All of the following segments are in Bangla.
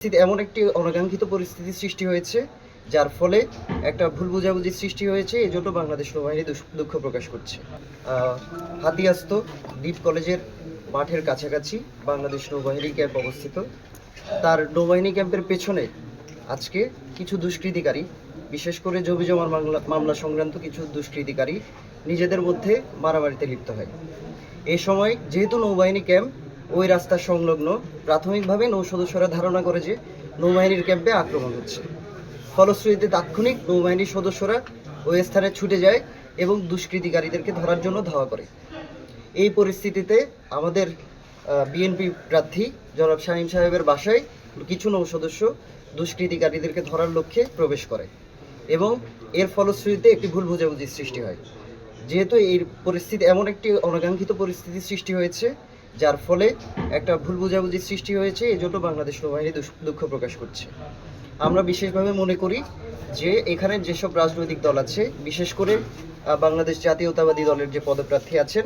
এমন একটি অনাকাঙ্ক্ষিত পরিস্থিতির সৃষ্টি হয়েছে, যার ফলে একটা ভুল বোঝাবুঝির সৃষ্টি হয়েছে। এজন্য বাংলাদেশ নৌবাহিনী দুঃখ প্রকাশ করছে। হাতিয়াস্ত দ্বীপ কলেজের মাঠের কাছাকাছি বাংলাদেশ নৌবাহিনী ক্যাম্প অবস্থিত। তার নৌবাহিনী ক্যাম্পের পেছনে আজকে কিছু দুষ্কৃতিকারী, বিশেষ করে জমিজমার মামলা সংক্রান্ত কিছু দুষ্কৃতিকারী নিজেদের মধ্যে মারামারিতে লিপ্ত হয়। এই সময় যেহেতু নৌবাহিনী ক্যাম্প ওই রাস্তার সংলগ্ন, প্রাথমিকভাবে নৌ সদস্যরা ধারণা করে যে নৌবাহিনীর ক্যাম্পে আক্রমণ হচ্ছে। ফলশ্রুতিতে তাৎক্ষণিক নৌবাহিনীর সদস্যরা ওই স্থানে ছুটে যায় এবং দুষ্কৃতিকারীদেরকে ধরার জন্য ধাওয়া করে। এই পরিস্থিতিতে আমাদের বিএনপি প্রার্থী জনাব শাহীন সাহেবের বাসায় কিছু নৌ সদস্য দুষ্কৃতিকারীদেরকে ধরার লক্ষ্যে প্রবেশ করে এবং এর ফলশ্রুতিতে একটি ভুল বোঝাবুঝির সৃষ্টি হয়। যেহেতু এই পরিস্থিতি এমন একটি অনাকাঙ্ক্ষিত পরিস্থিতির সৃষ্টি হয়েছে, যার ফলে একটা ভুল বোঝাবুঝির সৃষ্টি হয়েছে। এজন্য বাংলাদেশ নৌবাহিনী দুঃখ প্রকাশ করছে। আমরা বিশেষভাবে মনে করি যে এখানে যেসব রাজনৈতিক দল আছে, বিশেষ করে বাংলাদেশ জাতীয়তাবাদী দলের যে পদপ্রার্থী আছেন,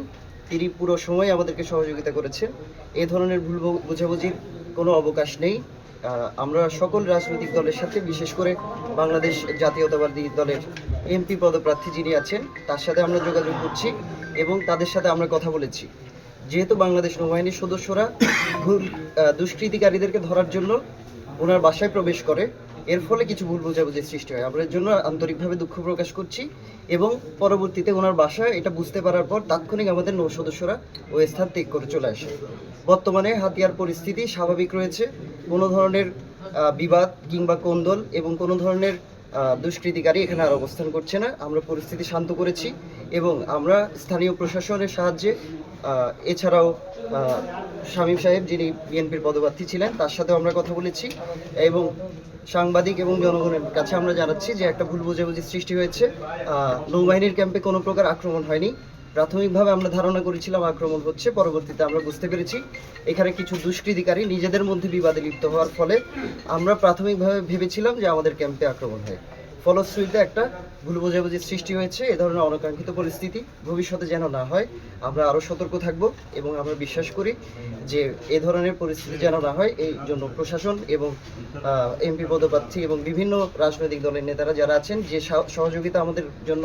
তিনি পুরো সময় আমাদেরকে সহযোগিতা করেছেন। এ ধরনের ভুল বোঝাবুঝির কোনো অবকাশ নেই। আমরা সকল রাজনৈতিক দলের সাথে, বিশেষ করে বাংলাদেশ জাতীয়তাবাদী দলের এমপি পদপ্রার্থী যিনি আছেন, তার সাথে আমরা যোগাযোগ করছি এবং তাদের সাথে আমরা কথা বলেছি। যেহেতু বাংলাদেশ নৌবাহিনীর সদস্যরা দুষ্কৃতিকারীদেরকে ধরার জন্য ওনার বাসায় প্রবেশ করে, এর ফলে কিছু ভুল বোঝাবুঝির সৃষ্টি হয়। আমরা এর জন্য আন্তরিকভাবে দুঃখ প্রকাশ করছি এবং পরবর্তীতে ওনার বাসায় এটা বুঝতে পারার পর তাৎক্ষণিক আমাদের নৌ সদস্যরা ওই স্থান ত্যাগ করে চলে আসে। বর্তমানে হাতিয়ার পরিস্থিতি স্বাভাবিক রয়েছে। কোনো ধরনের বিবাদ কিংবা কোন্দল এবং কোনো ধরনের দুষ্কৃতিকারী এখানে আর অবস্থান করছে না। আমরা পরিস্থিতি শান্ত করেছি এবং আমরা স্থানীয় প্রশাসনের সাহায্যে, এছাড়াও শামীম সাহেব যিনি বিএনপির পদপ্রার্থী ছিলেন, তার সাথেও আমরা কথা বলেছি এবং সাংবাদিক এবং জনগণের কাছে আমরা জানাচ্ছি যে একটা ভুল বোঝাবুঝির সৃষ্টি হয়েছে। নৌবাহিনীর ক্যাম্পে কোনো প্রকার আক্রমণ হয়নি। প্রাথমিকভাবে আমরা ধারণা করেছিলাম আক্রমণ হচ্ছে, পরবর্তীতে আমরা বুঝতে পেরেছি এখানে কিছু দুষ্কৃতিকারী নিজেদের মধ্যে বিবাদে লিপ্ত হওয়ার ফলে আমরা প্রাথমিকভাবে ভেবেছিলাম যে আমাদের ক্যাম্পে আক্রমণ হয়। ফলশ্রুতিতে একটা ভুল বোঝাবুঝির সৃষ্টি হয়েছে। এ ধরনের অনাকাঙ্ক্ষিত পরিস্থিতি ভবিষ্যতে যেন না হয়, আমরা আরও সতর্ক থাকব এবং আমরা বিশ্বাস করি যে এ ধরনের পরিস্থিতি যেন না হয়, এই জন্য প্রশাসন এবং এমপি পদপ্রার্থী এবং বিভিন্ন রাজনৈতিক দলের নেতারা যারা আছেন, যে সহযোগিতা আমাদের জন্য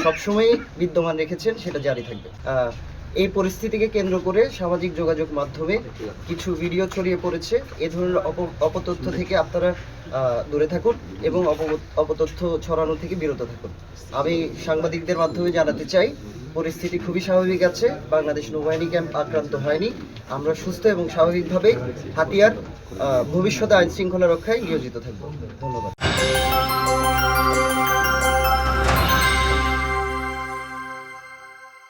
সবসময়ই বিদ্যমান রেখেছেন, সেটা জারি থাকবে। এই পরিস্থিতিকে কেন্দ্র করে সামাজিক যোগাযোগ মাধ্যমে কিছু ভিডিও ছড়িয়ে পড়েছে। এ ধরনের অপতথ্য থেকে আপনারা দূরে থাকুন এবং অপতথ্য ছড়ানো থেকে বিরত থাকুন। আমি সাংবাদিকদের মাধ্যমে জানাতে চাই, পরিস্থিতি খুবই স্বাভাবিক আছে। বাংলাদেশ নৌবাহিনী ক্যাম্প আক্রান্ত হয়নি। আমরা সুস্থ এবং স্বাভাবিকভাবে হাতিয়ার ভবিষ্যতে আইন শৃঙ্খলা রক্ষায় নিয়োজিত থাকব। ধন্যবাদ।